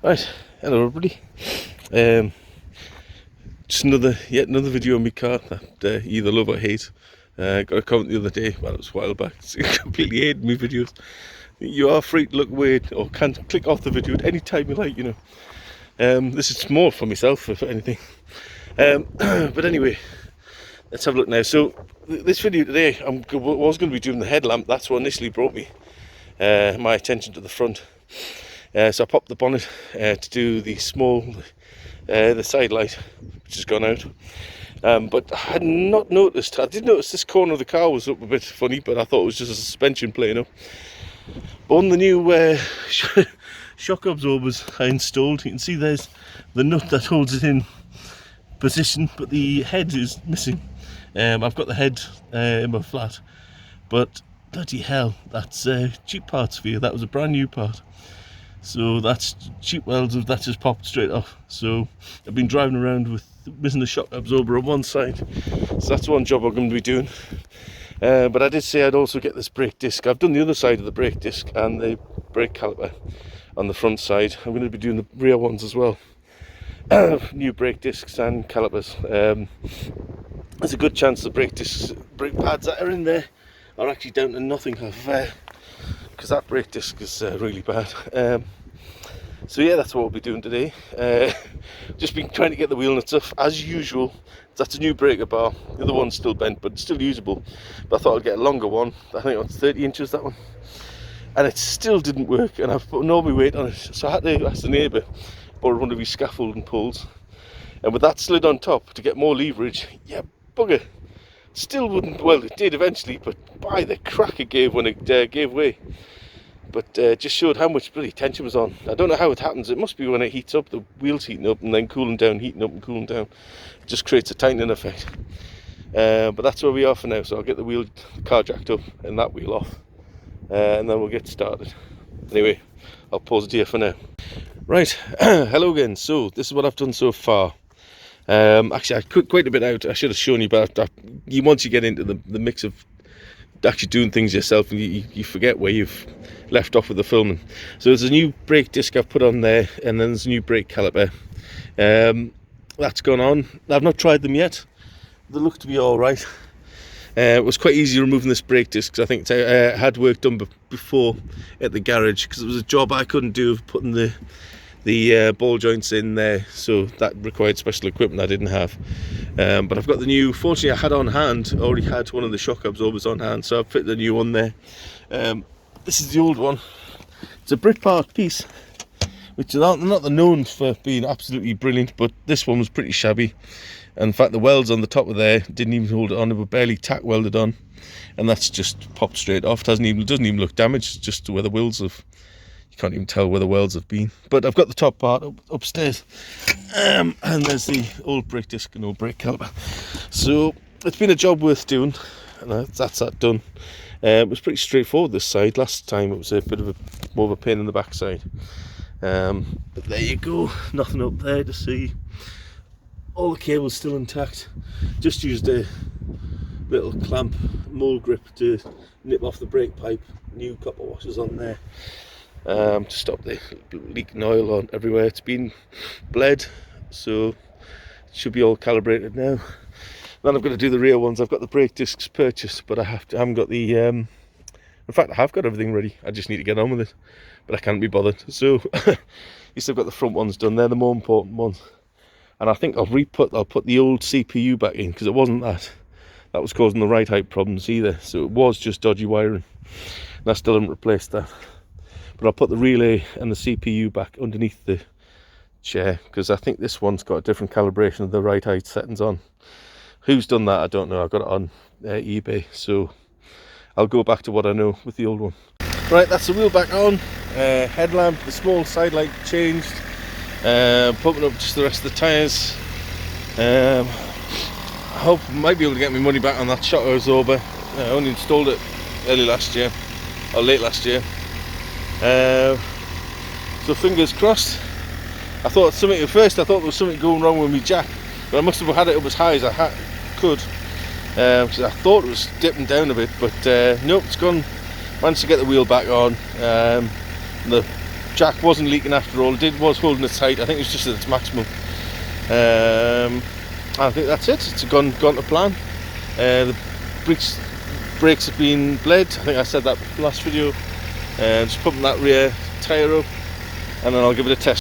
Right, hello everybody. Just yet another video on my car that either love or hate. Got a comment the other day, well it was a while back, completely hated my videos. You are free to look away or can click off the video at any time you like, you know. This is more for myself, if anything. But anyway, let's have a look now. So this video today, I was going to be doing the headlamp. That's what initially brought me my attention to the front. So I popped the bonnet to do the side light, which has gone out. But I had not noticed. I did notice this corner of the car was up a bit funny, but I thought it was just a suspension playing up. But on the new shock absorbers I installed, you can see there's the nut that holds it in position, but the head is missing. I've got the head in my flat, but bloody hell, that's cheap parts for you. That was a brand new part. So that's cheap welds that just popped straight off. So I've been driving around with missing the shock absorber on one side. So that's one job I'm going to be doing. But I did say I'd also get this brake disc. I've done the other side of the brake disc and the brake caliper on the front side. I'm going to be doing the rear ones as well. New brake discs and calipers. There's a good chance the brake pads that are in there are actually down to nothing. Because that brake disc is really bad. So yeah, that's what we'll be doing today. Just been trying to get the wheel nuts off as usual. That's a new breaker bar. The other one's still bent, but still usable. But I thought I'd get a longer one. I think it's 30 inches, that one. And it still didn't work, and I've put all my weight on it. So I had to ask the neighbour, borrow one of these scaffolding poles. And with that slid on top to get more leverage, yeah, bugger. Still wouldn't, well it did eventually, but by the crack it gave when it gave way. But just showed how much bloody tension was on. I don't know how it happens. It must be when it heats up, the wheel's heating up and then cooling down, heating up and cooling down. It just creates a tightening effect. But that's where we are for now. So I'll get the car jacked up and that wheel off, and then we'll get started. Anyway, I'll pause it here for now. Right, hello again. So this is what I've done so far. Actually, I cut quite a bit out. I should have shown you, but once you get into the mix of actually doing things yourself, and you forget where you've left off with the filming. So there's a new brake disc I've put on there, and then there's a new brake caliper. That's gone on. I've not tried them yet. They look to be all right. It was quite easy removing this brake disc because I think I had work done before at the garage, because it was a job I couldn't do of putting the ball joints in there, so that required special equipment I didn't have. But I've got the new, fortunately I had on hand, already had one of the shock absorbers on hand, so I've fit the new one there. This is the old one. It's a Britpart piece, which are not known for being absolutely brilliant, but this one was pretty shabby. And in fact the welds on the top of there didn't even hold it on, they were barely tack welded on, and that's just popped straight off. It doesn't even look damaged, just where the wheels have, you can't even tell where the welds have been. But I've got the top part upstairs, and there's the old brake disc and old brake caliper. So it's been a job worth doing, and that's that done. It was pretty straightforward this side. Last time it was a bit of more of a pain in the backside. But there you go, nothing up there to see. All the cables still intact. Just used a little clamp mole grip to nip off the brake pipe. New copper washers on there to stop the leaking oil on everywhere. It's been bled, so it should be all calibrated now. Then I've got to do the rear ones. I've got the brake discs purchased, but I haven't got the in fact I have got everything ready. I just need to get on with it, but I can't be bothered. So at least I've got the front ones done. They're the more important ones. And I think I'll put the old CPU back in, because it wasn't that was causing the right height problems either. So it was just dodgy wiring, and I still haven't replaced that. But I'll put the relay and the CPU back underneath the chair, because I think this one's got a different calibration of the right height settings on. Who's done that, I don't know. I got it on eBay, so I'll go back to what I know with the old one. Right, that's the wheel back on. Headlamp, the small side light changed. Pumping up just the rest of the tyres. I hope I might be able to get my money back on that shock absorber. I only installed it late last year. So fingers crossed. I thought at first there was something going wrong with my jack, but I must have had it up as high as I could, because I thought it was dipping down a bit, but nope, it's gone. Managed to get the wheel back on. The jack wasn't leaking after all. It was holding it tight. I think it's just at its maximum. I think that's it. It's gone to plan. The brakes have been bled. I think I said that last video. Just pumping that rear tyre up, and then I'll give it a test.